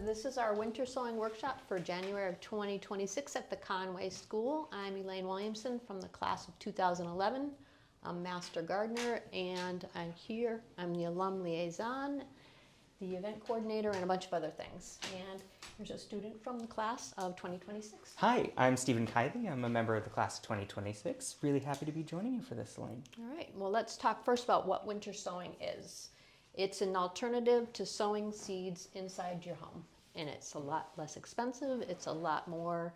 This is our winter sewing workshop for January of 2026 at the Conway School. I'm Elaine Williamson from the class of 2011. I'm Master Gardener, and I'm here. I'm the alum liaison, the event coordinator, and a bunch of other things. And there's a student from the class of 2026. Hi, I'm Stephen Kiely. I'm a member of the class of 2026. Really happy to be joining you for this, Elaine. All right, well, let's talk first about what winter sewing is. It's an alternative to sowing seeds inside your home. And it's a lot less expensive. It's a lot more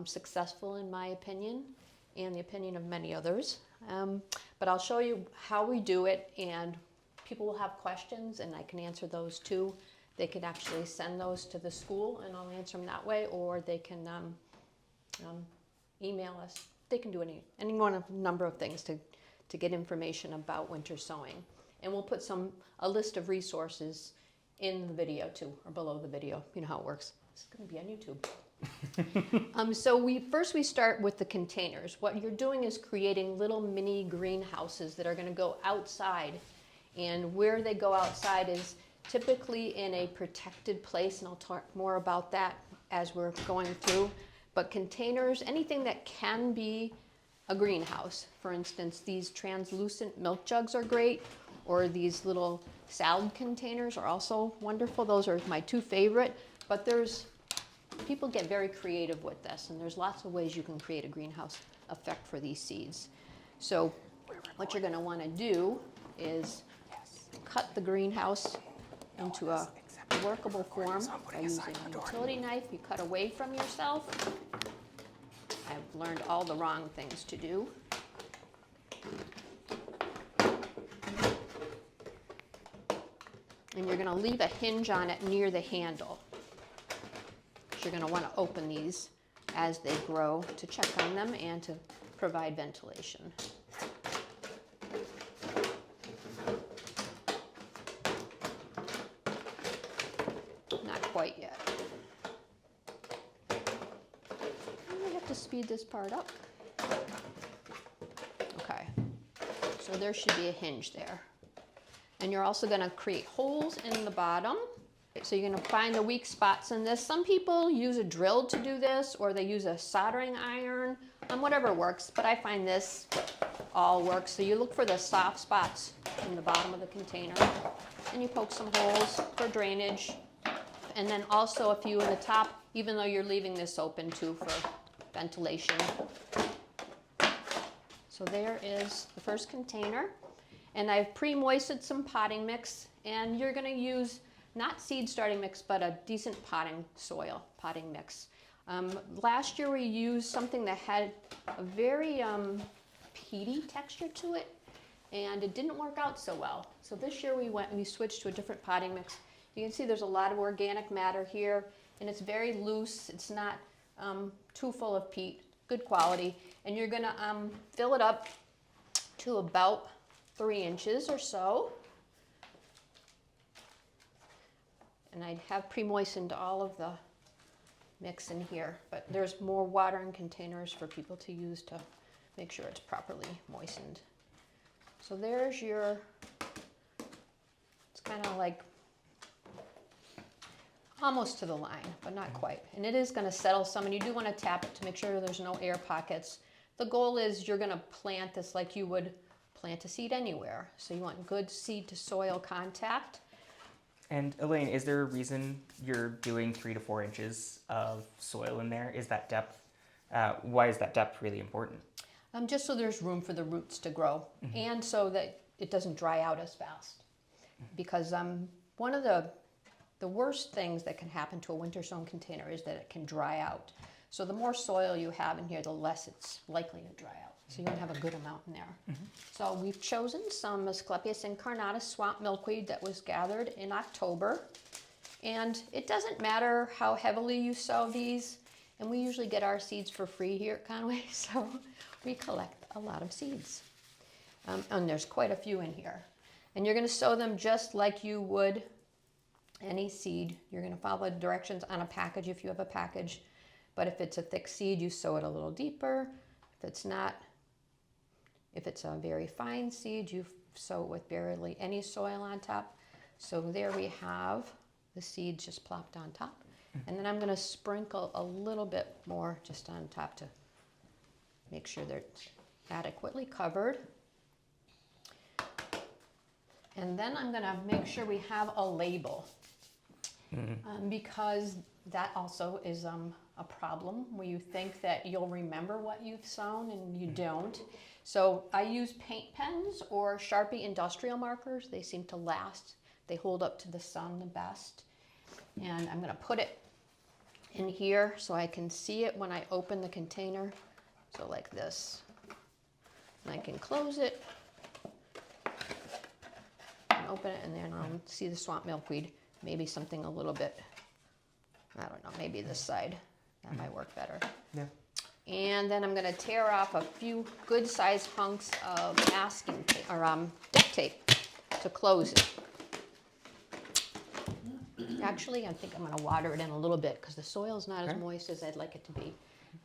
successful, in my opinion, and the opinion of many others. But I'll show you how we do it, and people will have questions, and I can answer those too. They can actually send those to the school, and I'll answer them that way, or they can email us. They can do any one of a number of things to get information about winter sewing. And we'll put a list of resources in the video too, or below the video. You know how it works. It's going to be on YouTube. So we start with the containers. What you're doing is creating little mini greenhouses that are going to go outside. And where they go outside is typically in a protected place, and I'll talk more about that as we're going through. But containers, anything that can be a greenhouse. For instance, these translucent milk jugs are great, or these little salad containers are also wonderful. Those are my two favorite, but people get very creative with this, and there's lots of ways you can create a greenhouse effect for these seeds. So what you're going to want to do is cut the greenhouse into a workable form by using a utility knife. You cut away from yourself. I've learned all the wrong things to do. And you're going to leave a hinge on it near the handle. You're going to want to open these as they grow to check on them and to provide ventilation. Not quite yet. I have to speed this part up. Okay, so there should be a hinge there. And you're also going to create holes in the bottom. So you're going to find the weak spots in this. Some people use a drill to do this, or they use a soldering iron, whatever works. But I find this all works. So you look for the soft spots in the bottom of the container, and you poke some holes for drainage. And then also a few in the top, even though you're leaving this open too for ventilation. So there is the first container. And I've pre-moistened some potting mix, and you're going to use not seed starting mix, but a decent potting mix. Last year we used something that had a very peaty texture to it, and it didn't work out so well. So this year we switched to a different potting mix. You can see there's a lot of organic matter here, and it's very loose. It's not too full of peat, good quality. And you're going to fill it up to about 3 inches or so. And I have pre-moistened all of the mix in here, but there's more watering containers for people to use to make sure it's properly moistened. So there's your, it's kind of like almost to the line, but not quite. And it is going to settle some, and you do want to tap it to make sure there's no air pockets. The goal is you're going to plant this like you would plant a seed anywhere. So you want good seed to soil contact. And Elaine, is there a reason you're doing 3 to 4 inches of soil in there? Is that depth, why is that depth really important? Just so there's room for the roots to grow, and so that it doesn't dry out as fast. Because one of the worst things that can happen to a winter sown container is that it can dry out. So the more soil you have in here, the less it's likely to dry out. So you want to have a good amount in there. So we've chosen some Asclepias incarnata swamp milkweed that was gathered in October. And it doesn't matter how heavily you sow these. And we usually get our seeds for free here at Conway, so we collect a lot of seeds. And there's quite a few in here. And you're going to sow them just like you would any seed. You're going to follow the directions on a package if you have a package. But if it's a thick seed, you sow it a little deeper. If it's not, if it's a very fine seed, you sow it with barely any soil on top. So there we have the seeds just plopped on top. And then I'm going to sprinkle a little bit more just on top to make sure they're adequately covered. And then I'm going to make sure we have a label, because that also is a problem where you think that you'll remember what you've sown and you don't. So I use paint pens or Sharpie industrial markers. They seem to last. They hold up to the sun the best. And I'm going to put it in here so I can see it when I open the container. So like this. And I can close it and open it, and then I'll see the swamp milkweed. Maybe something a little bit, I don't know, maybe this side. That might work better. Yeah. And then I'm going to tear off a few good-sized hunks of masking tape, or duct tape, to close it. Actually, I think I'm going to water it in a little bit because the soil's not as moist as I'd like it to be.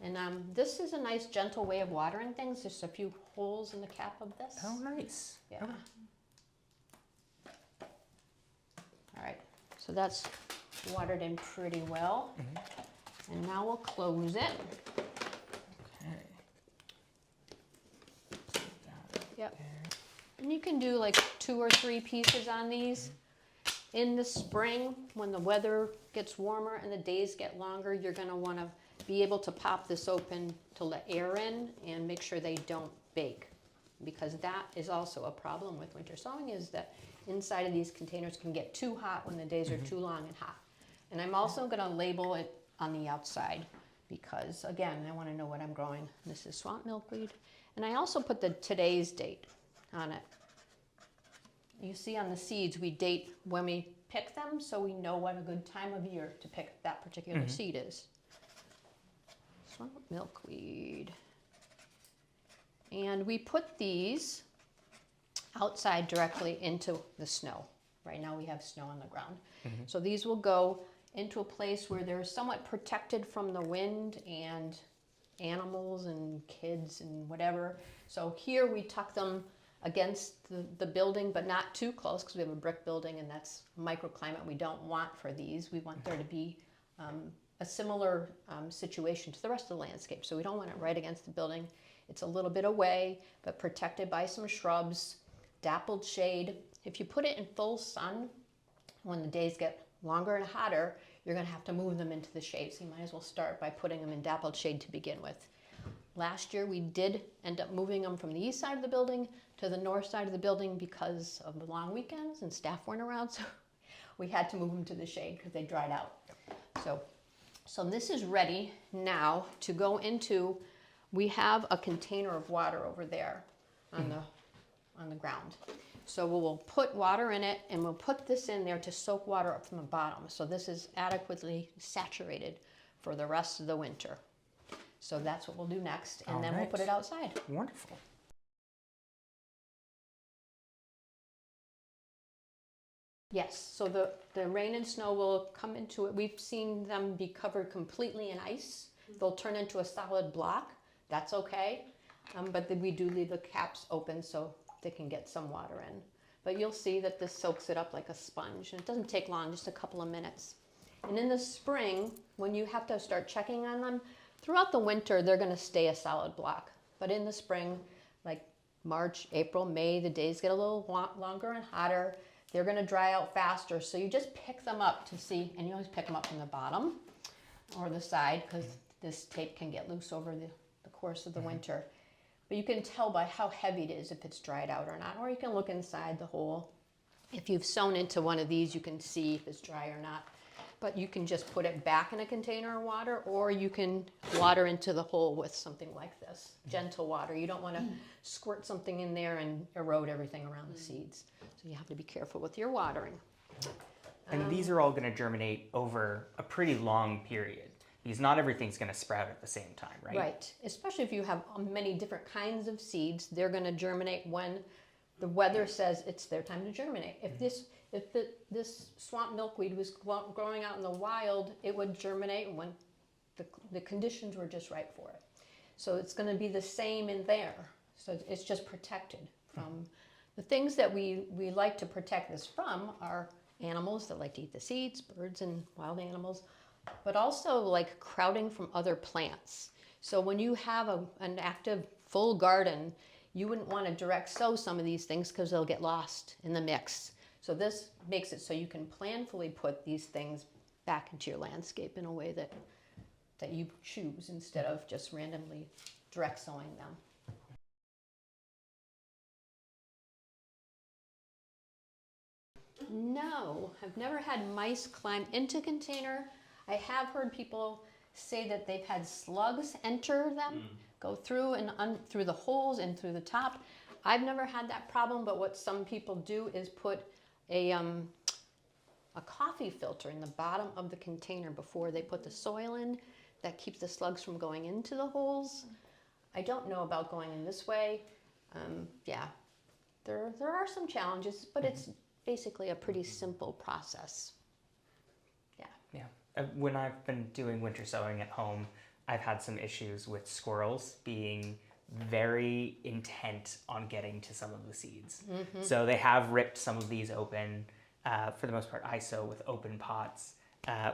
And this is a nice, gentle way of watering things. There's a few holes in the cap of this. Oh, nice. Yeah. All right. So that's watered in pretty well. And now we'll close it. Okay. Yep. And you can do like 2 or 3 pieces on these. In the spring, when the weather gets warmer and the days get longer, you're going to want to be able to pop this open to let air in and make sure they don't bake, because that is also a problem with winter sowing, is that inside of these containers can get too hot when the days are too long and hot. And I'm also going to label it on the outside because, again, I want to know what I'm growing. This is swamp milkweed. And I also put the today's date on it. You see on the seeds, we date when we pick them, so we know what a good time of year to pick that particular seed is. Swamp milkweed. And we put these outside directly into the snow. Right now we have snow on the ground. So these will go into a place where they're somewhat protected from the wind and animals and kids and whatever. So here we tuck them against the building, but not too close because we have a brick building and that's a microclimate we don't want for these. We want there to be a similar situation to the rest of the landscape. So we don't want it right against the building. It's a little bit away, but protected by some shrubs, dappled shade. If you put it in full sun, when the days get longer and hotter, you're going to have to move them into the shade. So you might as well start by putting them in dappled shade to begin with. Last year we did end up moving them from the east side of the building to the north side of the building because of the long weekends and staff weren't around, so we had to move them to the shade because they dried out. So this is ready now to go into, we have a container of water over there on the ground. So we'll put water in it and we'll put this in there to soak water up from the bottom. So this is adequately saturated for the rest of the winter. So that's what we'll do next, and then we'll put it outside. Wonderful. Yes, so the rain and snow will come into it. We've seen them be covered completely in ice. They'll turn into a solid block. That's okay, but then we do leave the caps open so they can get some water in. But you'll see that this soaks it up like a sponge, and it doesn't take long, just a couple of minutes. And in the spring, when you have to start checking on them, throughout the winter, they're going to stay a solid block. But in the spring, like March, April, May, the days get a little longer and hotter. They're going to dry out faster. So you just pick them up to see, and you always pick them up from the bottom or the side because this tape can get loose over the course of the winter. But you can tell by how heavy it is if it's dried out or not. Or you can look inside the hole. If you've sewn into one of these, you can see if it's dry or not. But you can just put it back in a container of water, or you can water into the hole with something like this, gentle water. You don't want to squirt something in there and erode everything around the seeds. So you have to be careful with your watering. And these are all going to germinate over a pretty long period, because not everything's going to sprout at the same time, right? Right, especially if you have many different kinds of seeds. They're going to germinate when the weather says it's their time to germinate. If this swamp milkweed was growing out in the wild, it would germinate when the conditions were just right for it. So it's going to be the same in there. So it's just protected from the things that we like to protect this from are animals that like to eat the seeds, birds and wild animals, but also like crowding from other plants. So when you have an active full garden, you wouldn't want to direct sow some of these things because they'll get lost in the mix. So this makes it so you can planfully put these things back into your landscape in a way that you choose instead of just randomly direct sowing them. No, I've never had mice climb into container. I have heard people say that they've had slugs enter them, go through and through the holes and through the top. I've never had that problem, but what some people do is put a coffee filter in the bottom of the container before they put the soil in. That keeps the slugs from going into the holes. I don't know about going in this way. Yeah, there are some challenges, but it's basically a pretty simple process. Yeah. When I've been doing winter sowing at home, I've had some issues with squirrels being very intent on getting to some of the seeds. So they have ripped some of these open. For the most part, I sow with open pots,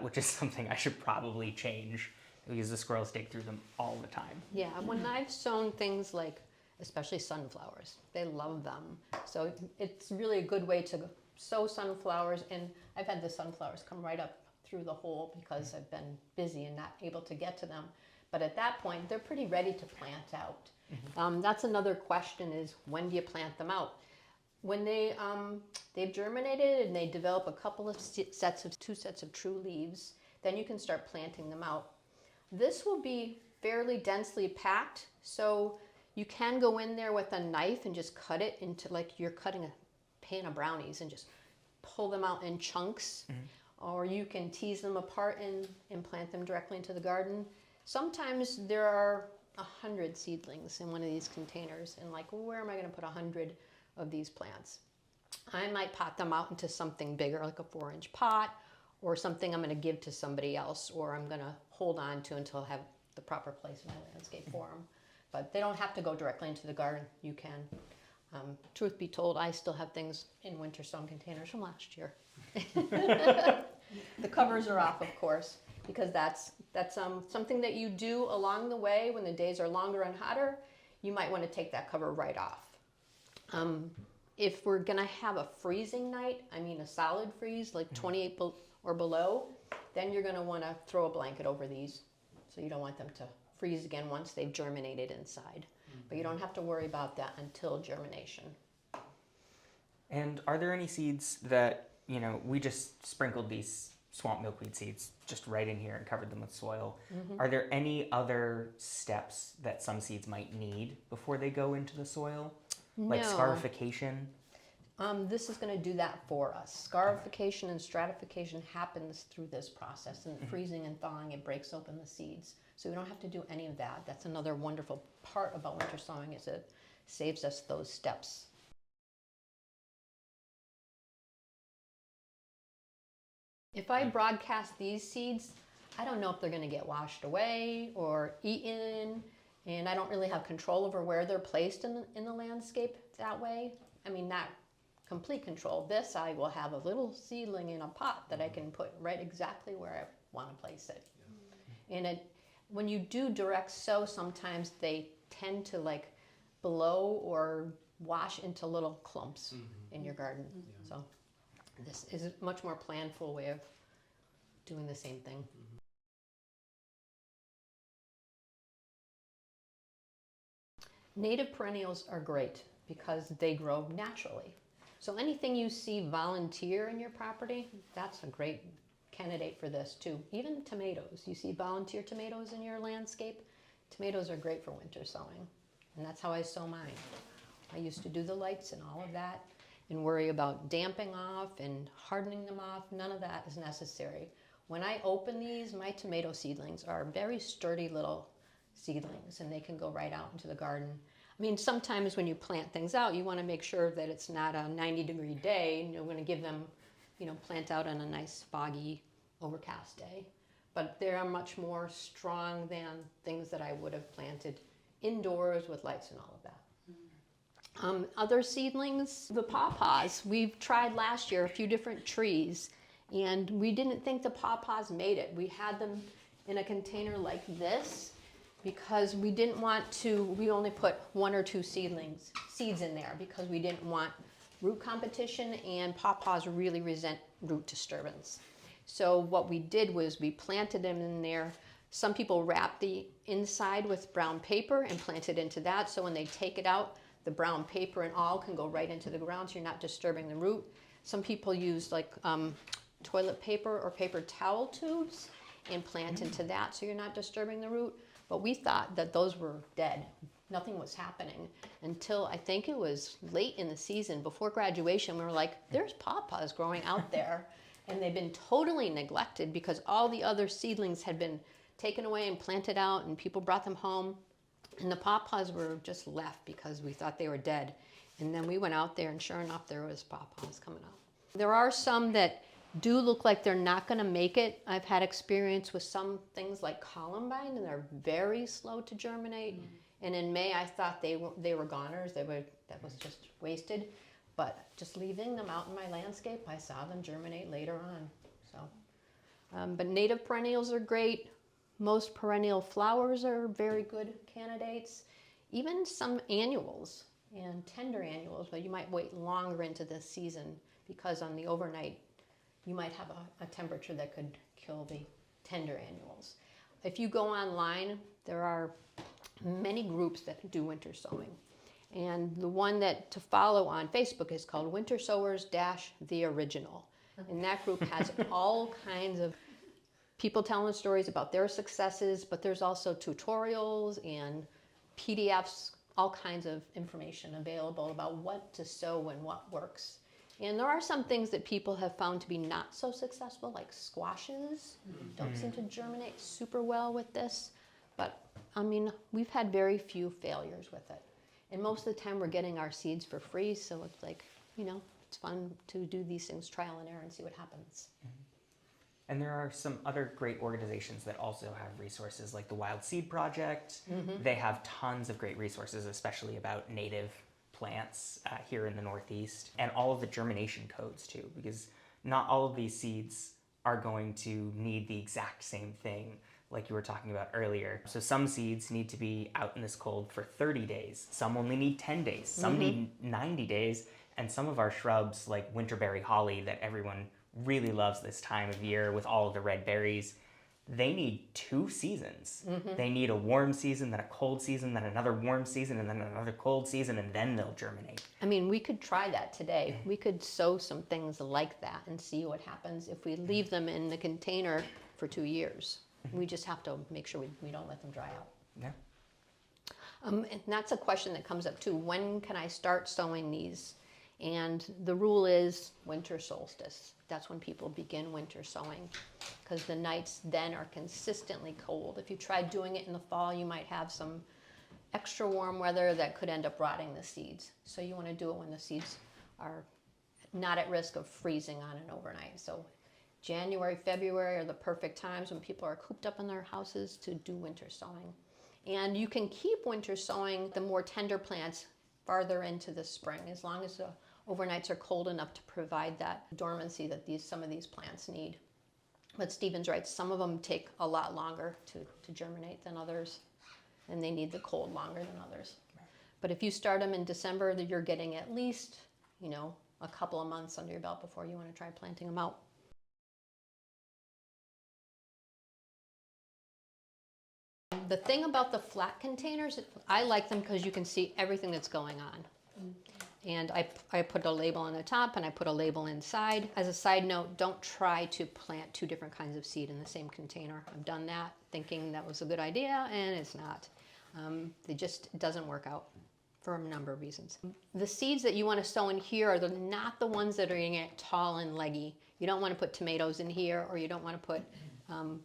which is something I should probably change because the squirrels dig through them all the time. Yeah, when I've sown things like, especially sunflowers, they love them. So it's really a good way to sow sunflowers, and I've had the sunflowers come right up through the hole because I've been busy and not able to get to them. But at that point, they're pretty ready to plant out. That's another question is, when do you plant them out? When they've germinated and they develop a couple of two sets of true leaves, then you can start planting them out. This will be fairly densely packed, so you can go in there with a knife and just cut it into like you're cutting a pan of brownies and just pull them out in chunks. Or you can tease them apart and plant them directly into the garden. Sometimes there are 100 seedlings in one of these containers, and like, where am I going to put 100 of these plants? I might pot them out into something bigger, like a 4-inch pot, or something I'm going to give to somebody else, or I'm going to hold on to until I have the proper place in my landscape for them. But they don't have to go directly into the garden. You can. Truth be told, I still have things in winter sown containers from last year. The covers are off, of course, because that's something that you do along the way when the days are longer and hotter. You might want to take that cover right off. If we're going to have a freezing night, I mean a solid freeze, like 28 or below, then you're going to want to throw a blanket over these. So you don't want them to freeze again once they've germinated inside. But you don't have to worry about that until germination. And are there any seeds that, we just sprinkled these swamp milkweed seeds just right in here and covered them with soil. Are there any other steps that some seeds might need before they go into the soil? Like scarification? This is going to do that for us. Scarification and stratification happens through this process. And freezing and thawing, it breaks open the seeds. So we don't have to do any of that. That's another wonderful part about winter sowing, is it saves us those steps. If I broadcast these seeds, I don't know if they're going to get washed away or eaten, and I don't really have control over where they're placed in the landscape that way. I mean, not complete control. This, I will have a little seedling in a pot that I can put right exactly where I want to place it. And when you do direct sow, sometimes they tend to like blow or wash into little clumps in your garden. So this is a much more planful way of doing the same thing. Native perennials are great because they grow naturally. So anything you see volunteer in your property, that's a great candidate for this too. Even tomatoes. You see volunteer tomatoes in your landscape? Tomatoes are great for winter sowing. And that's how I sow mine. I used to do the lights and all of that and worry about damping off and hardening them off. None of that is necessary. When I open these, my tomato seedlings are very sturdy little seedlings, and they can go right out into the garden. I mean, sometimes when you plant things out, you want to make sure that it's not a 90-degree day, and you're going to give them, plant out on a nice foggy, overcast day. But they are much more strong than things that I would have planted indoors with lights and all of that. Other seedlings, the pawpaws. We've tried last year a few different trees, and we didn't think the pawpaws made it. We had them in a container like this because we didn't want to, we only put 1 or 2 seeds in there because we didn't want root competition, and pawpaws really resent root disturbance. So what we did was we planted them in there. Some people wrap the inside with brown paper and plant it into that, so when they take it out, the brown paper and all can go right into the ground, so you're not disturbing the root. Some people use like toilet paper or paper towel tubes and plant into that, so you're not disturbing the root. But we thought that those were dead. Nothing was happening until I think it was late in the season before graduation. We were like, there's pawpaws growing out there. And they've been totally neglected because all the other seedlings had been taken away and planted out, and people brought them home. And the pawpaws were just left because we thought they were dead. And then we went out there, and sure enough, there was pawpaws coming out. There are some that do look like they're not going to make it. I've had experience with some things like columbine, and they're very slow to germinate. And in May, I thought they were goners. That was just wasted. But just leaving them out in my landscape, I saw them germinate later on. So, but native perennials are great. Most perennial flowers are very good candidates. Even some annuals and tender annuals, but you might wait longer into the season because on the overnight, you might have a temperature that could kill the tender annuals. If you go online, there are many groups that do winter sowing. And the one that to follow on Facebook is called Winter Sowers - The Original. And that group has all kinds of people telling stories about their successes, but there's also tutorials and PDFs, all kinds of information available about what to sow and what works. And there are some things that people have found to be not so successful, like squashes. Don't seem to germinate super well with this. But, I mean, we've had very few failures with it. And most of the time we're getting our seeds for free, so it's like, it's fun to do these things, trial and error, and see what happens. And there are some other great organizations that also have resources like the Wild Seed Project. They have tons of great resources, especially about native plants here in the Northeast, and all of the germination codes too, because not all of these seeds are going to need the exact same thing like you were talking about earlier. So some seeds need to be out in this cold for 30 days. Some only need 10 days. Some need 90 days. And some of our shrubs like winterberry holly that everyone really loves this time of year with all of the red berries, they need 2 seasons. They need a warm season, then a cold season, then another warm season, and then another cold season, and then they'll germinate. I mean, we could try that today. We could sow some things like that and see what happens if we leave them in the container for 2 years. We just have to make sure we don't let them dry out. Yeah. And that's a question that comes up too. When can I start sowing these? And the rule is winter solstice. That's when people begin winter sowing, because the nights then are consistently cold. If you tried doing it in the fall, you might have some extra warm weather that could end up rotting the seeds. So you want to do it when the seeds are not at risk of freezing on an overnight. So January, February are the perfect times when people are cooped up in their houses to do winter sowing. And you can keep winter sowing the more tender plants farther into the spring, as long as the overnights are cold enough to provide that dormancy that some of these plants need. But Stephen's right, some of them take a lot longer to germinate than others, and they need the cold longer than others. But if you start them in December, you're getting at least, a couple of months under your belt before you want to try planting them out. The thing about the flat containers, I like them because you can see everything that's going on. And I put a label on the top and I put a label inside. As a side note, don't try to plant 2 different kinds of seed in the same container. I've done that thinking that was a good idea, and it's not. It doesn't work out for a number of reasons. The seeds that you want to sow in here are not the ones that are going to get tall and leggy. You don't want to put tomatoes in here, or you don't want to put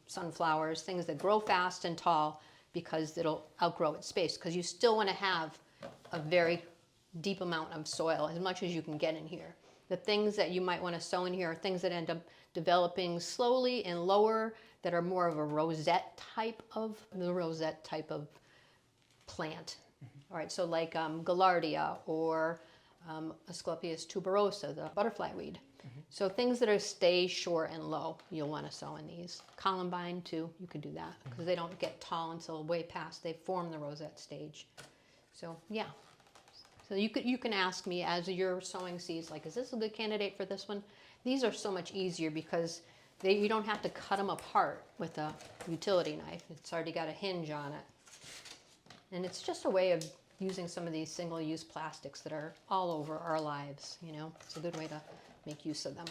sunflowers, things that grow fast and tall, because it'll outgrow its space. Because you still want to have a very deep amount of soil, as much as you can get in here. The things that you might want to sow in here are things that end up developing slowly and lower, that are more of a rosette type of plant. All right, so like Gaillardia or Asclepias tuberosa, the butterfly weed. So things that stay short and low, you'll want to sow in these. Columbine too, you could do that, because they don't get tall until way past they form the rosette stage. So yeah, so you can ask me as you're sowing seeds, like, is this a good candidate for this one? These are so much easier because you don't have to cut them apart with a utility knife. It's already got a hinge on it. And it's just a way of using some of these single-use plastics that are all over our lives, you know. It's a good way to make use of them.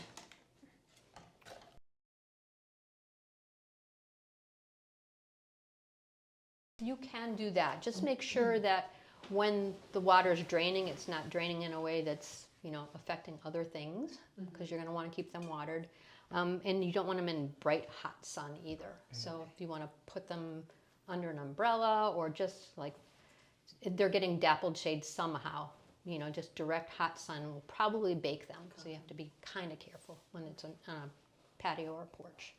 You can do that. Just make sure that when the water's draining, it's not draining in a way that's, you know, affecting other things, because you're going to want to keep them watered. And you don't want them in bright, hot sun either. So if you want to put them under an umbrella, or just like they're getting dappled shade somehow, you know, just direct hot sun will probably bake them. So you have to be kind of careful when it's on a patio or porch.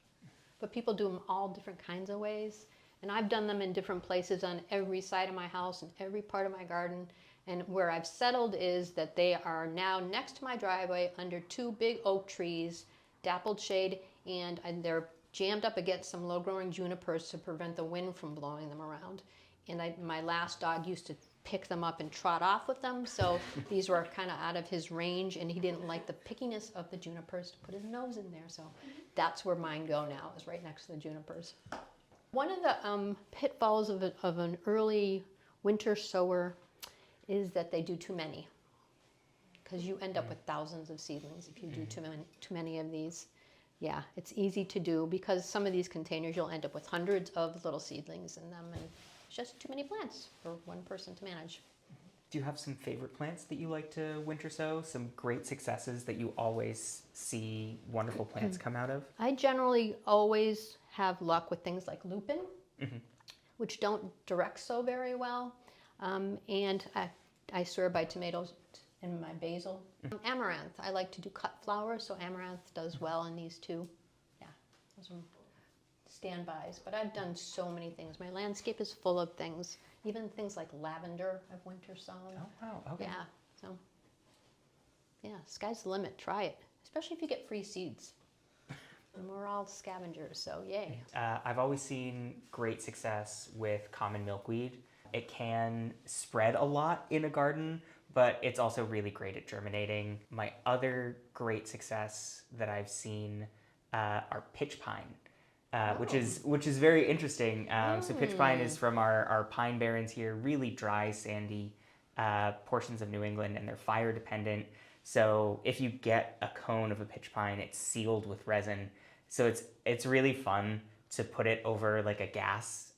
But people do them all different kinds of ways. And I've done them in different places on every side of my house and every part of my garden. And where I've settled is that they are now next to my driveway under 2 big oak trees, dappled shade, and they're jammed up against some low-growing junipers to prevent the wind from blowing them around. And my last dog used to pick them up and trot off with them, so these were kind of out of his range, and he didn't like the pickiness of the junipers to put his nose in there, so that's where mine go now, is right next to the junipers. One of the pitfalls of an early winter sower is that they do too many, because you end up with thousands of seedlings if you do too many of these. Yeah, it's easy to do, because some of these containers you'll end up with hundreds of little seedlings in them, and it's just too many plants for one person to manage. Do you have some favorite plants that you like to winter sow? Some great successes that you always see wonderful plants come out of? I generally always have luck with things like lupin, which don't direct sow very well, and I swear by tomatoes and my basil. Amaranth, I like to do cut flowers, so amaranth does well in these too. Yeah, those are standbys, but I've done so many things. My landscape is full of things, even things like lavender I've winter sown. Oh, wow, okay. Yeah, so yeah, sky's the limit. Try it, especially if you get free seeds. And we're all scavengers, so yay. I've always seen great success with common milkweed. It can spread a lot in a garden, but it's also really great at germinating. My other great success that I've seen are pitch pine, which is very interesting. So pitch pine is from our pine barrens here, really dry, sandy portions of New England, and they're fire dependent. So if you get a cone of a pitch pine, it's sealed with resin. So it's really fun to put it over like a gas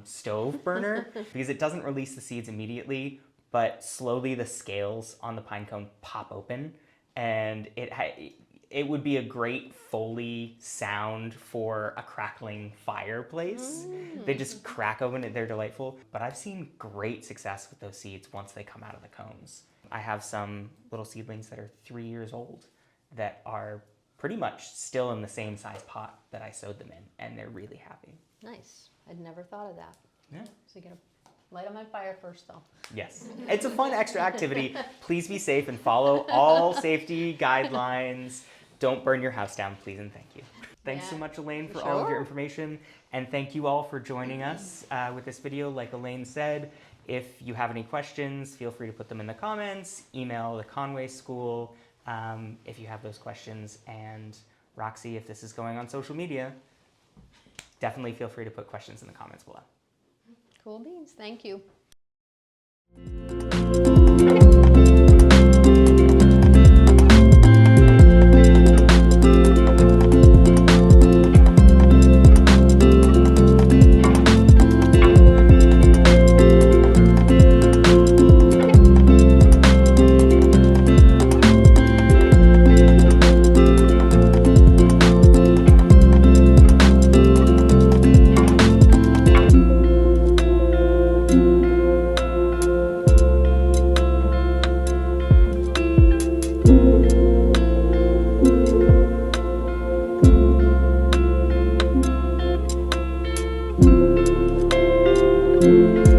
stove burner because it doesn't release the seeds immediately, but slowly the scales on the pine cone pop open, and it would be a great Foley sound for a crackling fireplace. They just crack open, they're delightful. But I've seen great success with those seeds once they come out of the cones. I have some little seedlings that are 3 years old that are pretty much still in the same size pot that I sowed them in, and they're really happy. Nice. I'd never thought of that. Yeah. So you gotta light them on fire first, though. Yes. It's a fun extra activity. Please be safe and follow all safety guidelines. Don't burn your house down, please and thank you. Thanks so much, Elaine, for all of your information. And thank you all for joining us with this video. Like Elaine said, if you have any questions, feel free to put them in the comments. Email the Conway School if you have those questions. And Roxy, if this is going on social media, definitely feel free to put questions in the comments below. Cool beans. Thank you. Bye.